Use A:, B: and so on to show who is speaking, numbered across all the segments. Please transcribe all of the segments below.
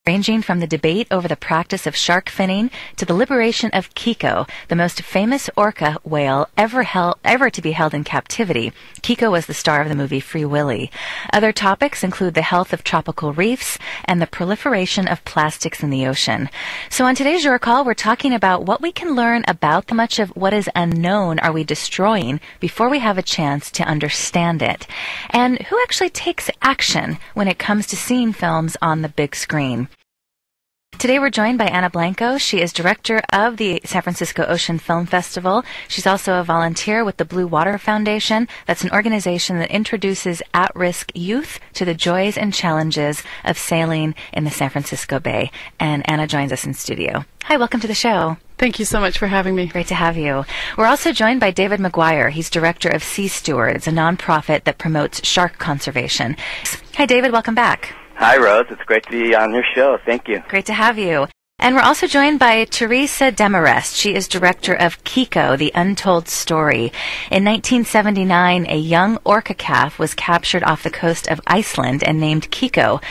A: ranging from the debate over the practice of shark finning to the liberation of Keiko, the most famous orca whale ever to be held in captivity. Keiko was the star of the movie Free Willy. Other topics include the health of tropical reefs and the proliferation of plastics in the ocean. So on today's Your Call, we're talking about what we can learn about how much of what is unknown are we destroying before we have a chance to understand it, and who actually takes action when it comes to seeing films on the big screen. Today we're joined by Ana Blanco. She is director of the San Francisco Ocean Film Festival. She's also a volunteer with the Blue Water Foundation. That's an organization that introduces at-risk youth to the joys and challenges of sailing in the San Francisco Bay. And Ana joins us in studio. Hi, welcome to the show.
B: Thank you so much for having me.
A: Great to have you. We're also joined by David McGuire. He's director of Sea Stewards, a nonprofit that promotes shark conservation. Hi, David. Welcome back.
C: Hi, Rose. It's great to be on your show. Thank you.
A: Great to have you. And we're also joined by Theresa Demarest. She is director of Keiko, The Untold Story. In 1979, a young orca calf was captured off the coast of Iceland and named Keiko.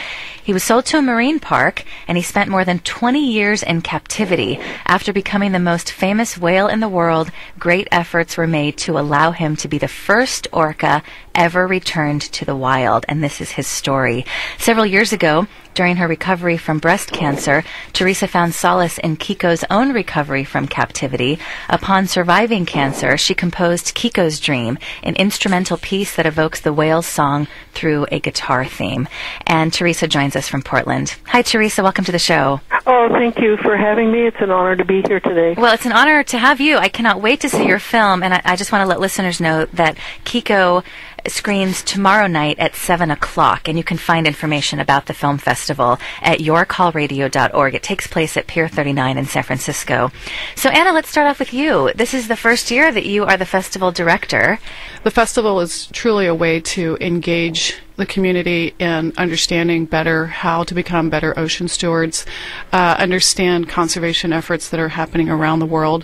A: He was sold to a marine park, and he spent more than 20 years in captivity. After becoming the most famous whale in the world, great efforts were made to allow him to be the first orca ever returned to the wild, and this is his story. Several years ago, during her recovery from breast cancer, Theresa found solace in Keiko's own recovery from captivity. Upon surviving cancer, she composed Keiko's Dream, an instrumental piece that evokes the whale's song through a guitar theme. And Theresa joins us from Portland. Hi, Theresa. Welcome to the show.
D: Oh, thank you for having me. It's an honor to be here today.
A: Well, it's an honor to have you. I cannot wait to see your film, and I just want to let listeners know that Keiko screens tomorrow night at 7 o'clock, and you can find information about the film festival at yourcallradio.org. It takes place at Pier 39 in San Francisco. So, Ana, let's start off with you. This is the first year that you are the festival director.
B: The festival is truly a way to engage the community in understanding better how to become better ocean stewards, understand conservation efforts that are happening around the world,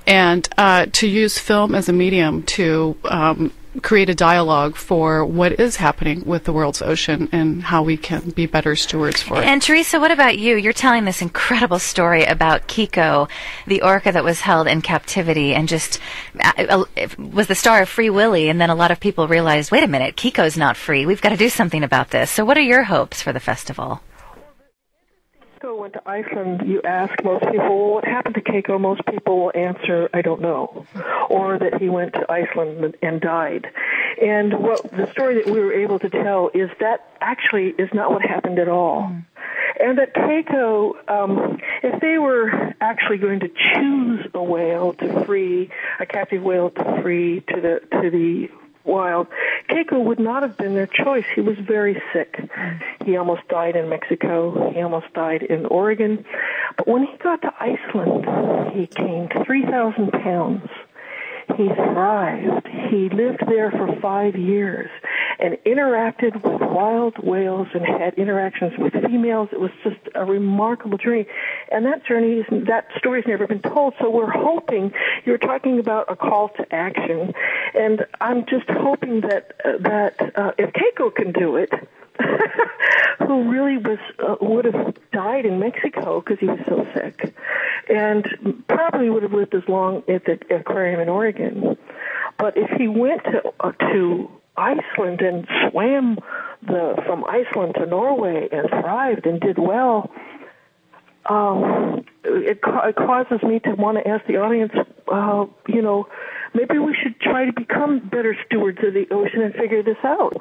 B: and to use film as a medium to create a dialogue for what is happening with the world's ocean and how we can be better stewards for it.
A: And Theresa, what about you? You're telling this incredible story about Keiko, the orca that was held in captivity and just was the star of Free Willy, and then a lot of people realized, wait a minute, Keiko's not free. We've got to do something about this. So what are your hopes for the festival?
D: Keiko went to Iceland. You ask most people, well, what happened to Keiko? Most people will answer, I don't know, or that he went to Iceland and died. And what the story that we were able to tell is that actually is not what happened at all. And that Keiko, if they were actually going to choose a whale to free, a captive whale to free to the wild, Keiko would not have been their choice. He was very sick. He almost died in Mexico. He almost died in Oregon. But when he got to Iceland, he gained 3,000 pounds. He thrived. He lived there for 5 years and interacted with wild whales and had interactions with females. It was just a remarkable journey. And that story's never been told. So we're hoping, you're talking about a call to action, and I'm just hoping that if Keiko can do it, who really would have died in Mexico because he was so sick, and probably would have lived as long at the aquarium in Oregon. But if he went to Iceland and swam from Iceland to Norway and thrived and did well, it causes me to want to ask the audience, maybe we should try to become better stewards of the ocean and figure this out.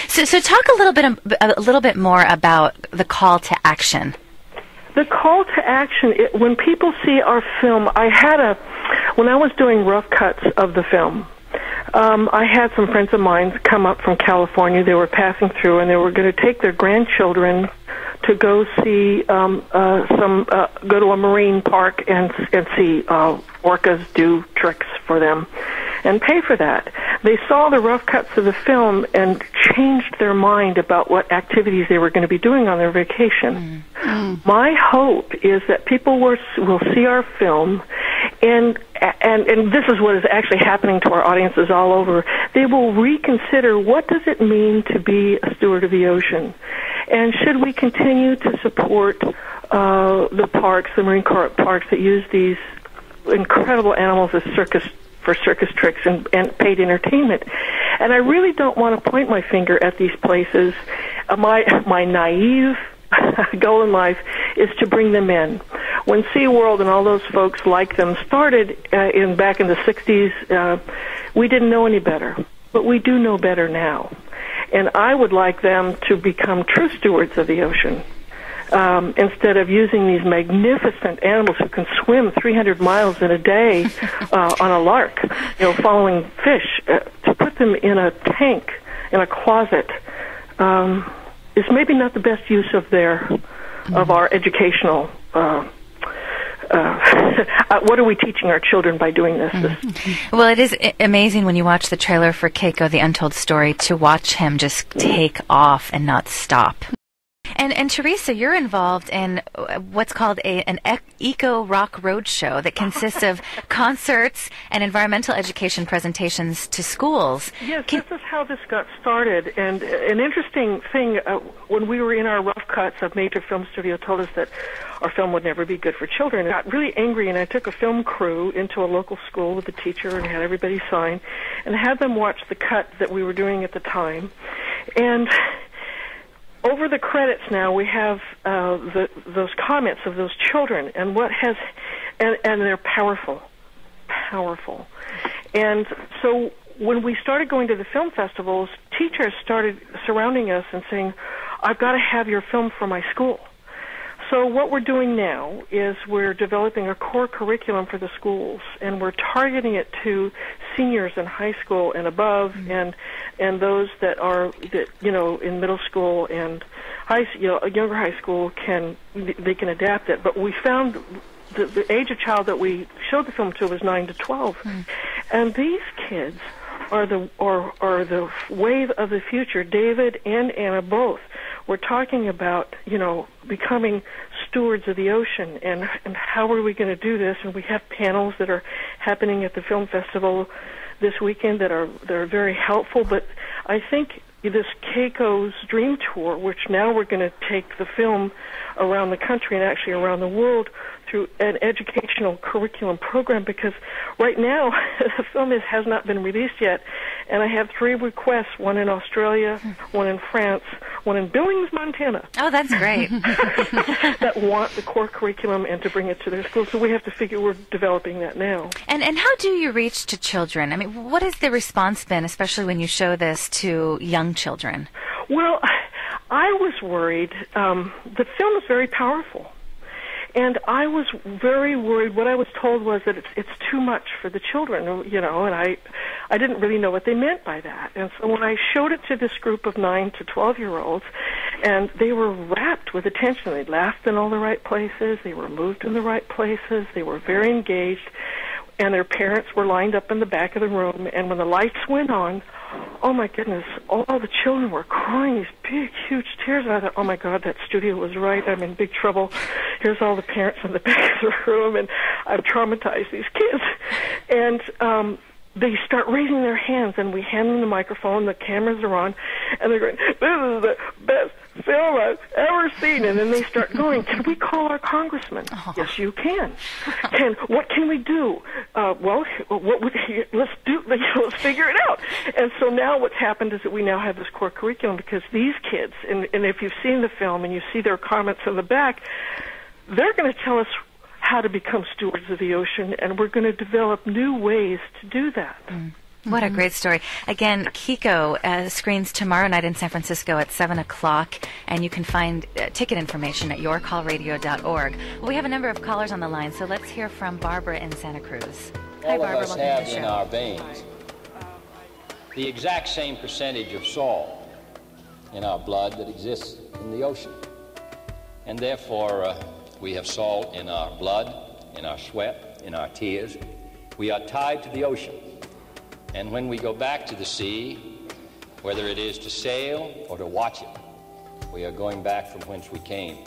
A: So talk a little bit more about the call to action.
D: The call to action, when people see our film, when I was doing rough cuts of the film, I had some friends of mine come up from California. They were passing through, and they were going to take their grandchildren to go see go to a marine park and see orcas do tricks for them and pay for that. They saw the rough cuts of the film and changed their mind about what activities they were going to be doing on their vacation. My hope is that people will see our film, and this is what is actually happening to our audiences all over. They will reconsider, what does it mean to be a steward of the ocean? And should we continue to support the parks, the marine parks that use these incredible animals as for circus tricks and paid entertainment? And I really don't want to point my finger at these places. My naive goal in life is to bring them in. When SeaWorld and all those folks like them started back in the 60s, we didn't know any better, but we do know better now. And I would like them to become true stewards of the ocean. Instead of using these magnificent animals who can swim 300 miles in a day on a lark, following fish, to put them in a tank, in a closet, is maybe not the best use of our educational. What are we teaching our children by doing this?
A: Well, it is amazing when you watch the trailer for Keiko The Untold Story to watch him just take off and not stop. And Theresa, you're involved in what's called an Eco Rock Roadshow that consists of concerts and environmental education presentations to schools.
D: Yes, this is how this got started. And an interesting thing, when we were in our rough cuts, a major film studio told us that our film would never be good for children. I got really angry, and I took a film crew into a local school with a teacher and had everybody sign and had them watch the cut that we were doing at the time. And over the credits now, we have those comments of those children, and and they're powerful. And so when we started going to the film festivals, teachers started surrounding us and saying, "I've got to have your film for my school." So what we're doing now is we're developing a core curriculum for the schools, and we're targeting it to seniors in high school and above, and those that are in middle school and younger high school can adapt it. But we found the age of child that we showed the film to was 9 to 12, and these kids are the wave of the future. David and Anna both were talking about becoming stewards of the ocean, and how are we going to do this? And we have panels that are happening at the film festival this weekend that are very helpful. But I think this Keiko's Dream Tour, which now we're going to take the film around the country and actually around the world through an educational curriculum program, because right now the film has not been released yet, and I have 3 requests, one in Australia, one in France, one in Billings, Montana.
A: Oh, that's great.
D: That want the core curriculum and to bring it to their schools. So we have to figure we're developing that now.
A: And how do you reach to children? I mean, what has the response been, especially when you show this to young children?
D: Well, I was worried. The film is very powerful. And I was very worried. What I was told was that it's too much for the children, and I didn't really know what they meant by that. And so when I showed it to this group of 9 to 12-year-olds, and they were rapt with attention. They laughed in all the right places. They were moved in the right places. They were very engaged. And their parents were lined up in the back of the room. And when the lights went on, oh my goodness, all the children were crying these big, huge tears. And I thought, oh my God, that studio was right. I'm in big trouble. Here's all the parents in the back of the room, and I've traumatized these kids. And they start raising their hands, and we hand them the microphone, the cameras are on, and they're going, "This is the best film I've ever seen." And then they start going, "Can we call our congressman?" Oh. Yes, you can. What can we do? Let's figure it out. And so now what's happened is that we now have this core curriculum, because these kids, and if you've seen the film and you see their comments in the back, they're going to tell us how to become stewards of the ocean, and we're going to develop new ways to do that.
A: What a great story. Again, Keiko screens tomorrow night in San Francisco at 7 o'clock, and you can find ticket information at yourcallradio.org. Well, we have a number of callers on the line, so let's hear from Barbara in Santa Cruz. Hi, Barbara.
E: All of us have in our veins the exact same percentage of salt in our blood that exists in the ocean. And therefore, we have salt in our blood, in our sweat, in our tears. We are tied to the ocean. And when we go back to the sea, whether it is to sail or to watch it, we are going back from whence we came.